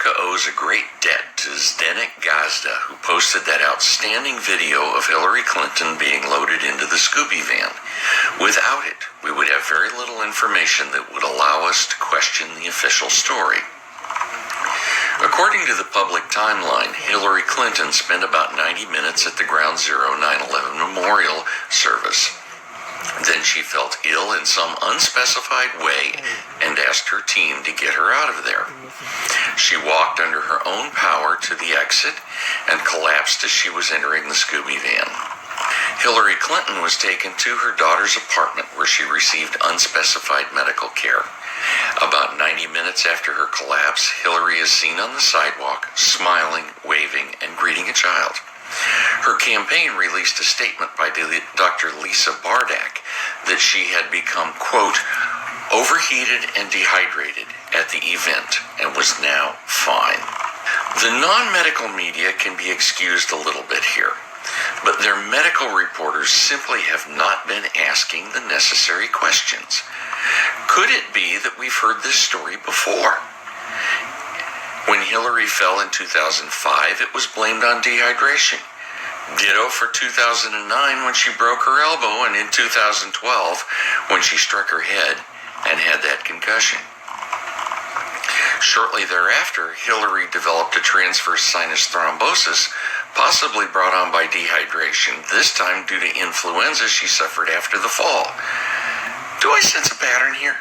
America owes a great debt to Zdenek Gazda, who posted that outstanding video of Hillary Clinton being loaded into the Scooby van. Without it, we would have very little information that would allow us to question the official story. According to the public timeline, Hillary Clinton spent about 90 minutes at the Ground Zero 9/11 memorial service. Then she felt ill in some unspecified way and asked her team to get her out of there. She walked under her own power to the exit and collapsed as she was entering the Scooby van. Hillary Clinton was taken to her daughter's apartment where she received unspecified medical care. About 90 minutes after her collapse, Hillary is seen on the sidewalk, smiling, waving, and greeting a child. Her campaign released a statement by Dr. Lisa Bardak that she had become, quote, overheated and dehydrated at the event and was now fine. The non-medical media can be excused a little bit here, but their medical reporters simply have not been asking the necessary questions. Could it be that we've heard this story before? When Hillary fell in 2005, it was blamed on dehydration. Ditto for 2009 when she broke her elbow, and in 2012 when she struck her head and had that concussion. Shortly thereafter, Hillary developed a transverse sinus thrombosis, possibly brought on by dehydration, this time due to influenza she suffered after the fall. Do I sense a pattern here?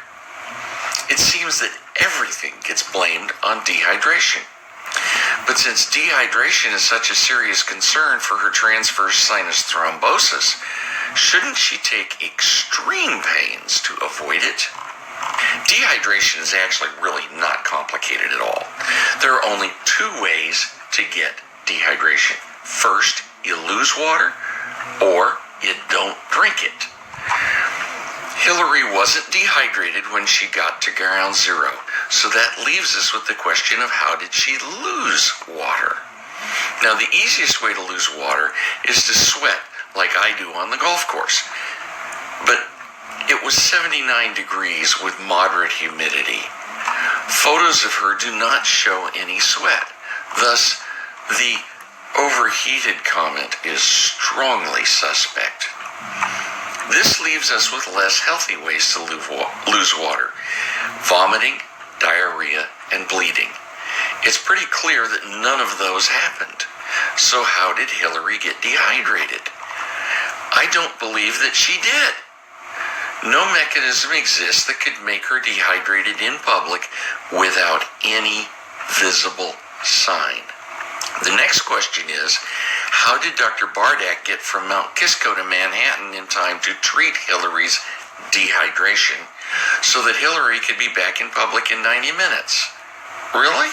It seems that everything gets blamed on dehydration. But since dehydration is such a serious concern for her transverse sinus thrombosis, shouldn't she take extreme pains to avoid it? Dehydration is actually really not complicated at all. There are only two ways to get dehydration. First, you lose water, or you don't drink it. Hillary wasn't dehydrated when she got to Ground Zero, so that leaves us with the question of how did she lose water? Now, the easiest way to lose water is to sweat like I do on the golf course. But it was 79 degrees with moderate humidity. Photos of her do not show any sweat. Thus, the overheated comment is strongly suspect. This leaves us with less healthy ways to lose water: vomiting, diarrhea, and bleeding. It's pretty clear that none of those happened. So how did Hillary get dehydrated? I don't believe that she did. No mechanism exists that could make her dehydrated in public without any visible sign. The next question is, how did Dr. Bardak get from Mount Kisco to Manhattan in time to treat Hillary's dehydration so that Hillary could be back in public in 90 minutes? Really?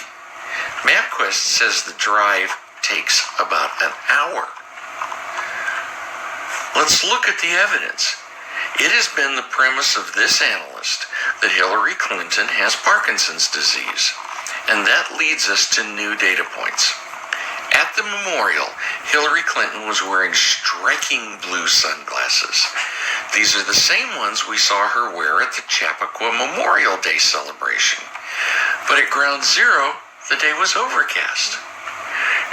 MapQuest says the drive takes about an hour. Let's look at the evidence. It has been the premise of this analyst that Hillary Clinton has Parkinson's disease, and that leads us to new data points. At the memorial, Hillary Clinton was wearing striking blue sunglasses. These are the same ones we saw her wear at the Chappaqua Memorial Day celebration. But at Ground Zero, the day was overcast.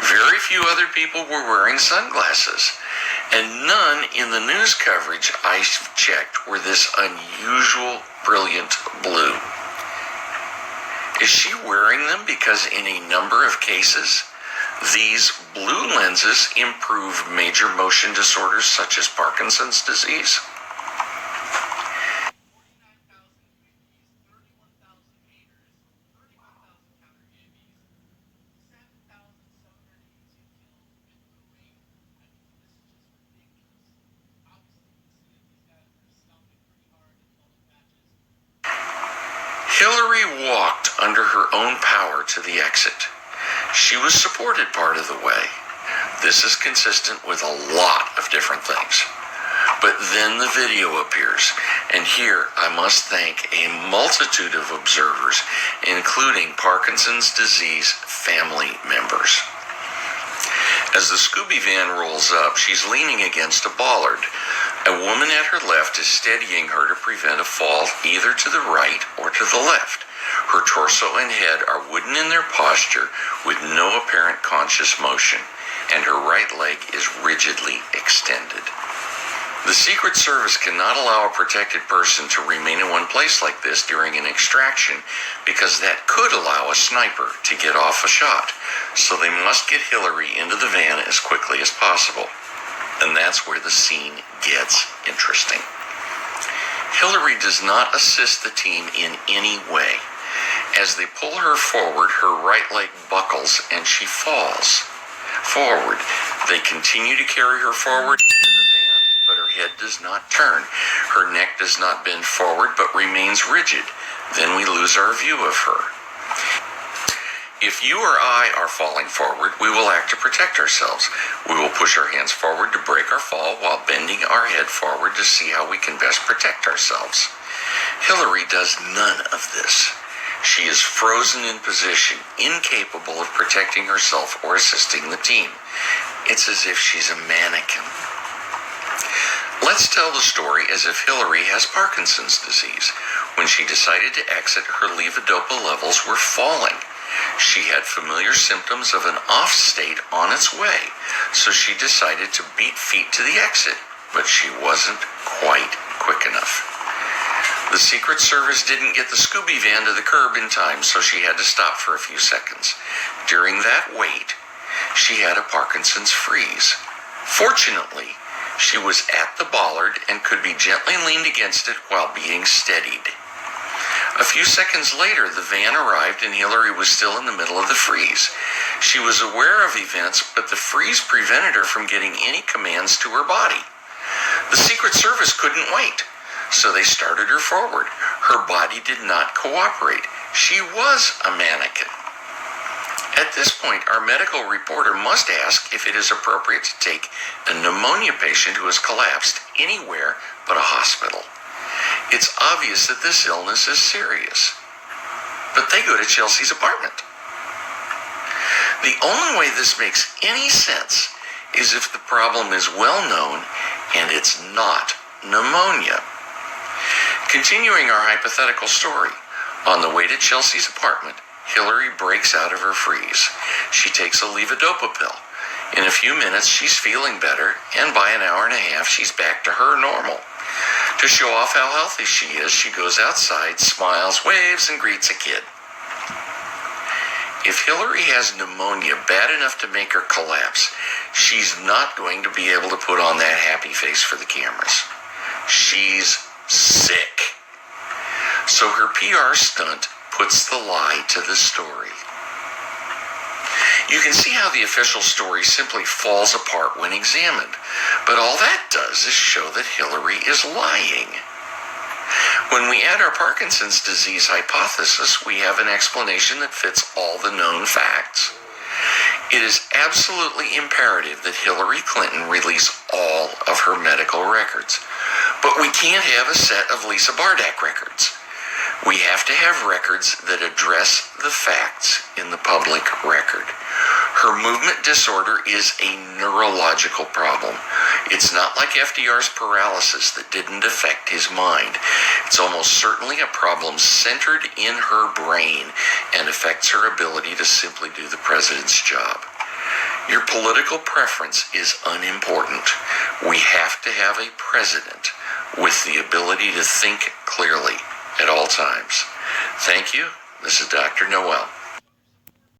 Very few other people were wearing sunglasses, and none in the news coverage I checked were this unusual, brilliant blue. Is she wearing them because in a number of cases, these blue lenses improve major motion disorders such as Parkinson's disease? Hillary walked under her own power to the exit. She was supported part of the way. This is consistent with a lot of different things. But then the video appears, and here I must thank a multitude of observers, including Parkinson's disease family members. As the Scooby van rolls up, she's leaning against a bollard. A woman at her left is steadying her to prevent a fall either to the right or to the left. Her torso and head are wooden in their posture with no apparent conscious motion, and her right leg is rigidly extended. The Secret Service cannot allow a protected person to remain in one place like this during an extraction because that could allow a sniper to get off a shot. So they must get Hillary into the van as quickly as possible. And that's where the scene gets interesting. Hillary does not assist the team in any way. As they pull her forward, her right leg buckles and she falls forward. They continue to carry her forward into the van, but her head does not turn. Her neck does not bend forward, but remains rigid. Then we lose our view of her. If you or I are falling forward, we will act to protect ourselves. We will push our hands forward to break our fall while bending our head forward to see how we can best protect ourselves. Hillary does none of this. She is frozen in position, incapable of protecting herself or assisting the team. It's as if she's a mannequin. Let's tell the story as if Hillary has Parkinson's disease. When she decided to exit, her levodopa levels were falling. She had familiar symptoms of an off state on its way, so she decided to beat feet to the exit, but she wasn't quite quick enough. The Secret Service didn't get the Scooby van to the curb in time, so she had to stop for a few seconds. During that wait, she had a Parkinson's freeze. Fortunately, she was at the bollard and could be gently leaned against it while being steadied. A few seconds later, the van arrived and Hillary was still in the middle of the freeze. She was aware of events, but the freeze prevented her from getting any commands to her body. The Secret Service couldn't wait, so they started her forward. Her body did not cooperate. She was a mannequin. At this point, our medical reporter must ask if it is appropriate to take a pneumonia patient who has collapsed anywhere but a hospital. It's obvious that this illness is serious. But they go to Chelsea's apartment. The only way this makes any sense is if the problem is well known and it's not pneumonia. Continuing our hypothetical story, on the way to Chelsea's apartment, Hillary breaks out of her freeze. She takes a levodopa pill. In a few minutes, she's feeling better, and by an hour and a half, she's back to her normal. To show off how healthy she is, she goes outside, smiles, waves, and greets a kid. If Hillary has pneumonia bad enough to make her collapse, she's not going to be able to put on that happy face for the cameras. She's sick. So her PR stunt puts the lie to the story. You can see how the official story simply falls apart when examined, but all that does is show that Hillary is lying. When we add our Parkinson's disease hypothesis, we have an explanation that fits all the known facts. It is absolutely imperative that Hillary Clinton release all of her medical records, but we can't have a set of Lisa Bardack records. We have to have records that address the facts in the public record. Her movement disorder is a neurological problem. It's not like FDR's paralysis that didn't affect his mind. It's almost certainly a problem centered in her brain and affects her ability to simply do the president's job. Your political preference is unimportant. We have to have a president with the ability to think clearly at all times. Thank you. This is Dr. Noel.